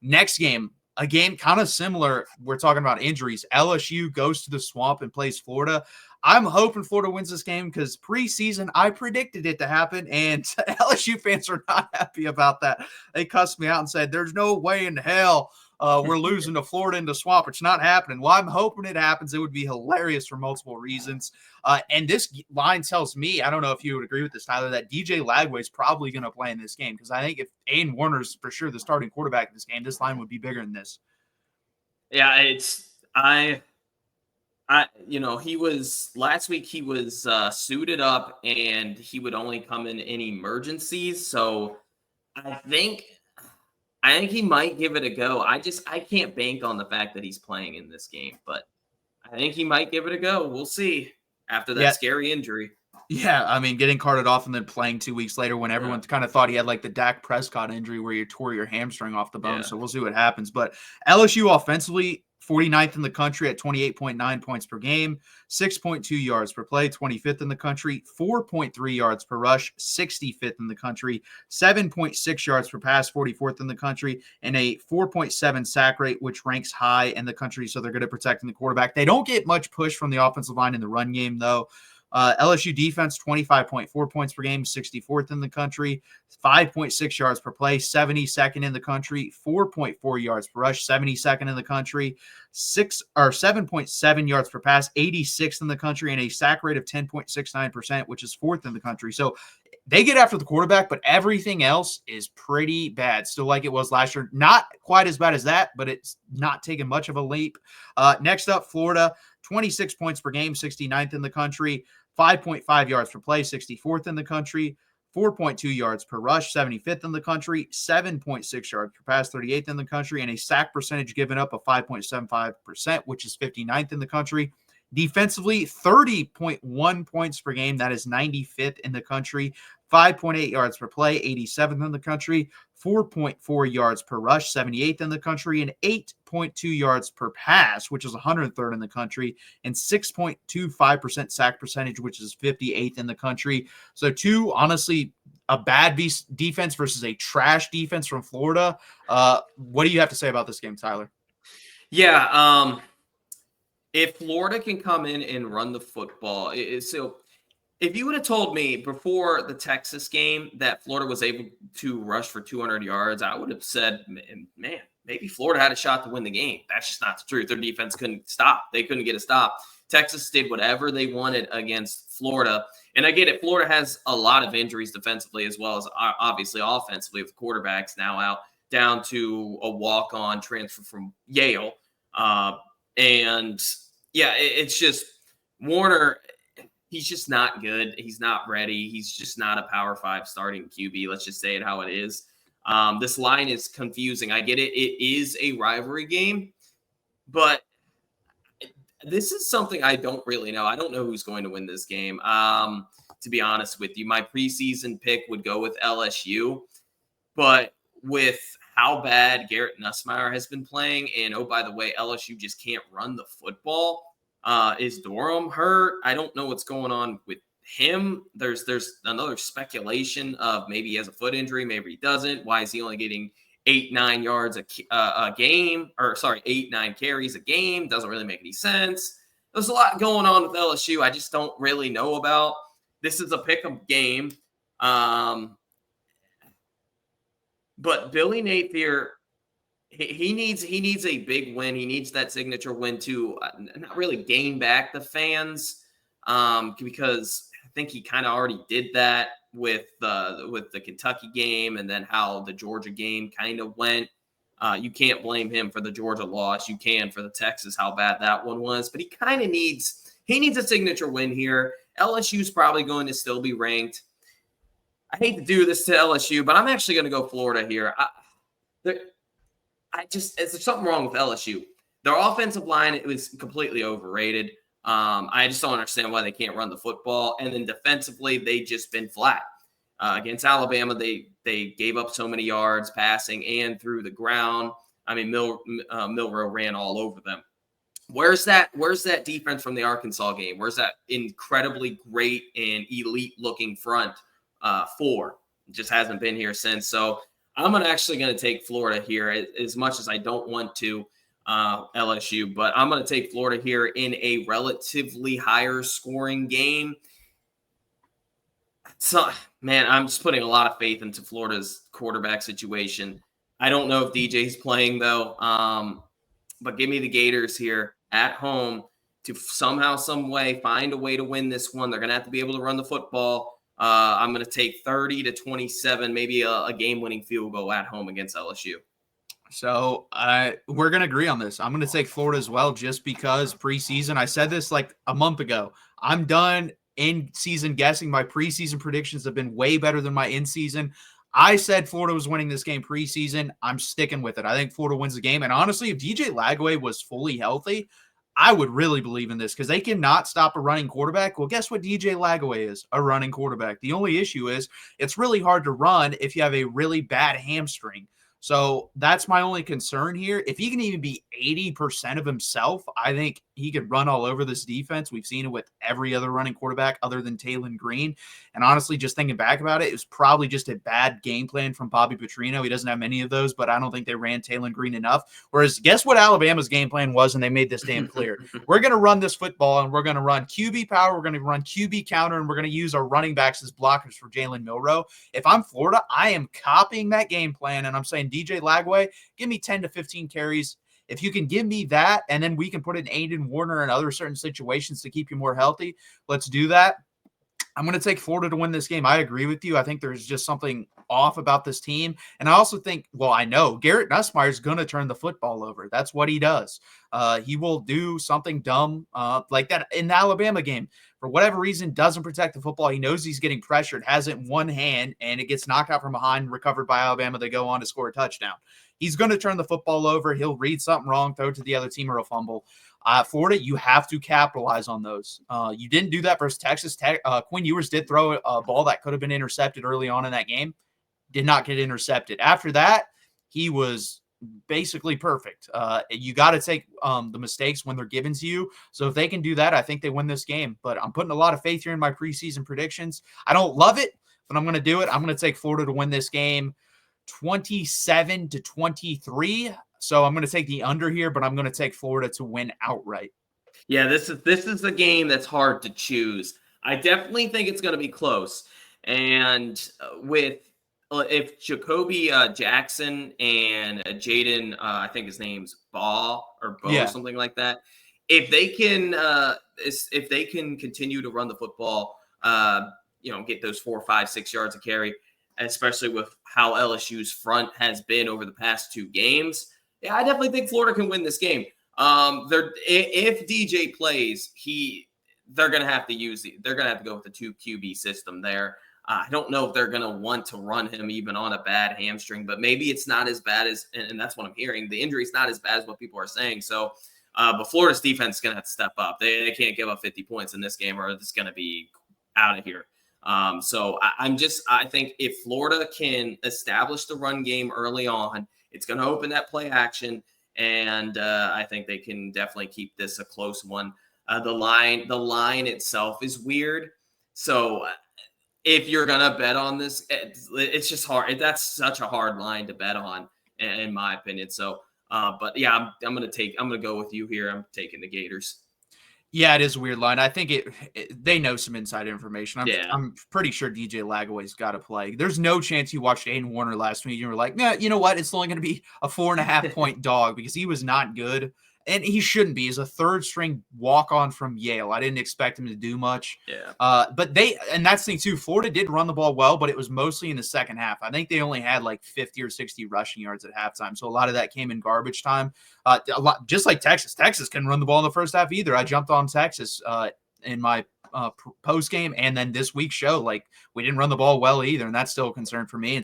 Next game, a game kind of similar. We're talking about injuries. LSU goes to the Swamp and plays Florida. I'm hoping Florida wins this game because preseason I predicted it to happen, and LSU fans are not happy about that. They cussed me out and said, "There's no way in hell we're losing to Florida in the Swamp. It's not happening." Well, I'm hoping it happens. It would be hilarious for multiple reasons. And this line tells me, I don't know if you would agree with this, Tyler, that DJ Lagway is probably going to play in this game because I think if Aiden Warner's for sure the starting quarterback in this game, this line would be bigger than this. Yeah, he was last week. He was suited up, and he would only come in emergencies. So I think he might give it a go. I can't bank on the fact that he's playing in this game, but I think he might give it a go. We'll see after that scary injury. Yeah, I mean, getting carted off and then playing 2 weeks later when everyone kind of thought he had like the Dak Prescott injury where you tore your hamstring off the bone. So we'll see what happens. But LSU offensively, 49th in the country at 28.9 points per game, 6.2 yards per play, 25th in the country, 4.3 yards per rush, 65th in the country, 7.6 yards per pass, 44th in the country, and a 4.7 sack rate, which ranks high in the country. So they're good at protecting the quarterback. They don't get much push from the offensive line in the run game, though. LSU defense, 25.4 points per game, 64th in the country, 5.6 yards per play, 72nd in the country, 4.4 yards per rush, 72nd in the country, 7.7 yards per pass, 86th in the country, and a sack rate of 10.69%, which is 4th in the country. So they get after the quarterback, but everything else is pretty bad. Still like it was last year. Not quite as bad as that, but it's not taking much of a leap. Next up, Florida, 26 points per game, 69th in the country, 5.5 yards per play, 64th in the country, 4.2 yards per rush, 75th in the country, 7.6 yards per pass, 38th in the country, and a sack percentage given up of 5.75%, which is 59th in the country. Defensively, 30.1 points per game. That is 95th in the country. 5.8 yards per play, 87th in the country. 4.4 yards per rush, 78th in the country. And 8.2 yards per pass, which is 103rd in the country. And 6.25% sack percentage, which is 58th in the country. So honestly, a bad defense versus a trash defense from Florida. What do you have to say about this game, Tyler? Yeah, if Florida can come in and run the football, so if you would have told me before the Texas game that Florida was able to rush for 200 yards, I would have said, man, maybe Florida had a shot to win the game. That's just not the truth. Their defense couldn't stop. They couldn't get a stop. Texas did whatever they wanted against Florida. And I get it. Florida has a lot of injuries defensively as well as obviously offensively with quarterbacks now out, down to a walk-on transfer from Yale. And yeah, it's just Warner, he's just not good. He's not ready. He's just not a Power 5 starting QB. Let's just say it how it is. This line is confusing. I get it. It is a rivalry game, but this is something I don't really know. I don't know who's going to win this game. To be honest with you, my preseason pick would go with LSU, but with how bad Garrett Nussmeier has been playing, and oh, by the way, LSU just can't run the football. Is Durham hurt? I don't know what's going on with him. There's another speculation of maybe he has a foot injury, maybe he doesn't. Why is he only getting 8-9 yards a game? Or sorry, 8-9 carries a game? Doesn't really make any sense. There's a lot going on with LSU I just don't really know about. This is a pick-em game. But Billy Napier, he needs a big win. He needs that signature win to not really gain back the fans, because I think he kind of already did that with the Kentucky game and then how the Georgia game kind of went. You can't blame him for the Georgia loss. You can for the Texas, how bad that one was. But he kind of needs a signature win here. LSU's probably going to still be ranked. I hate to do this to LSU, but I'm actually going to go Florida here. There's something wrong with LSU. Their offensive line, it was completely overrated. I just don't understand why they can't run the football. And then defensively, they've just been flat. Against Alabama, they gave up so many yards passing and through the ground. I mean, Milroe ran all over them. Where's that defense from the Arkansas game? Where's that incredibly great and elite looking front four? It just hasn't been here since. So I'm actually going to take Florida here, as much as I don't want to LSU, but I'm going to take Florida here in a relatively higher scoring game. So, man, I'm just putting a lot of faith into Florida's quarterback situation. I don't know if DJ's playing though, but give me the Gators here at home to somehow, some way, find a way to win this one. They're going to have to be able to run the football. I'm going to take 30-27, maybe a game-winning field goal at home against LSU. So we're going to agree on this. I'm going to take Florida as well, just because preseason, I said this like a month ago, I'm done in-season guessing. My preseason predictions have been way better than my in-season. I said Florida was winning this game preseason. I'm sticking with it. I think Florida wins the game. And honestly, if DJ Lagway was fully healthy, I would really believe in this, because they cannot stop a running quarterback. Well, guess what DJ Lagway is? A running quarterback. The only issue is it's really hard to run if you have a really bad hamstring. So that's my only concern here. If he can even be 80% of himself, I think he could run all over this defense. We've seen it with every other running quarterback other than Taylon Green. And honestly, just thinking back about it, it was probably just a bad game plan from Bobby Petrino. He doesn't have many of those, but I don't think they ran Taylon Green enough. Whereas guess what Alabama's game plan was, and they made this damn clear. We're going to run this football, and we're going to run QB power, we're going to run QB counter, and we're going to use our running backs as blockers for Jalen Milroe. If I'm Florida, I am copying that game plan, and I'm saying DJ Lagway, give me 10 to 15 carries. If you can give me that, and then we can put in Aiden Warner and other certain situations to keep you more healthy, let's do that. I'm going to take Florida to win this game. I agree with you. I think there's just something off about this team. And I also think, well, I know Garrett Nussmeier is going to turn the football over. That's what he does. He will do something dumb like that in the Alabama game. For whatever reason, doesn't protect the football. He knows he's getting pressured, has it in one hand, and it gets knocked out from behind, recovered by Alabama. They go on to score a touchdown. He's going to turn the football over. He'll read something wrong, throw it to the other team, or a fumble. Florida, you have to capitalize on those. You didn't do that versus Texas. Quinn Ewers did throw a ball that could have been intercepted early on in that game. Did not get intercepted. After that, he was basically perfect. You got to take the mistakes when they're given to you. So if they can do that, I think they win this game. But I'm putting a lot of faith here in my preseason predictions. I don't love it, but I'm going to do it. I'm going to take Florida to win this game 27-23. So I'm going to take the under here, but I'm going to take Florida to win outright. Yeah, this is a game that's hard to choose. I definitely think it's going to be close. And with if Jacoby Jackson and Jaden, I think his name's Bo or something like that, if they can continue to run the football, get those 4, 5, 6 yards of carry, especially with how LSU's front has been over the past 2 games. Yeah, I definitely think Florida can win this game. If DJ plays, they're gonna have to go with the 2 QB system there. I don't know if they're gonna want to run him even on a bad hamstring, but maybe it's not as bad as, and that's what I'm hearing. The injury's not as bad as what people are saying. So, but Florida's defense is gonna have to step up. They can't give up 50 points in this game, or it's gonna be out of here. So I think if Florida can establish the run game early on, it's going to open that play action, and I think they can definitely keep this a close one. The line itself is weird, so if you're going to bet on this, it's just hard. That's such a hard line to bet on, in my opinion. So, but yeah, I'm going to go with you here. I'm taking the Gators. Yeah, it is a weird line. I think they know some inside information. I'm pretty sure DJ Lagway's got to play. There's no chance you watched Aiden Warner last week and you were like, nah, you know what? It's only going to be a 4.5 point dog, because he was not good. And he shouldn't be. He's a 3rd-string walk-on from Yale. I didn't expect him to do much. Yeah. But and that's the thing too, Florida did run the ball well, but it was mostly in the second half. I think they only had like 50 or 60 rushing yards at halftime. So a lot of that came in garbage time. Just like Texas. Texas couldn't run the ball in the first half either. I jumped on Texas in my post game, and then this week's show, like, we didn't run the ball well either, and that's still a concern for me.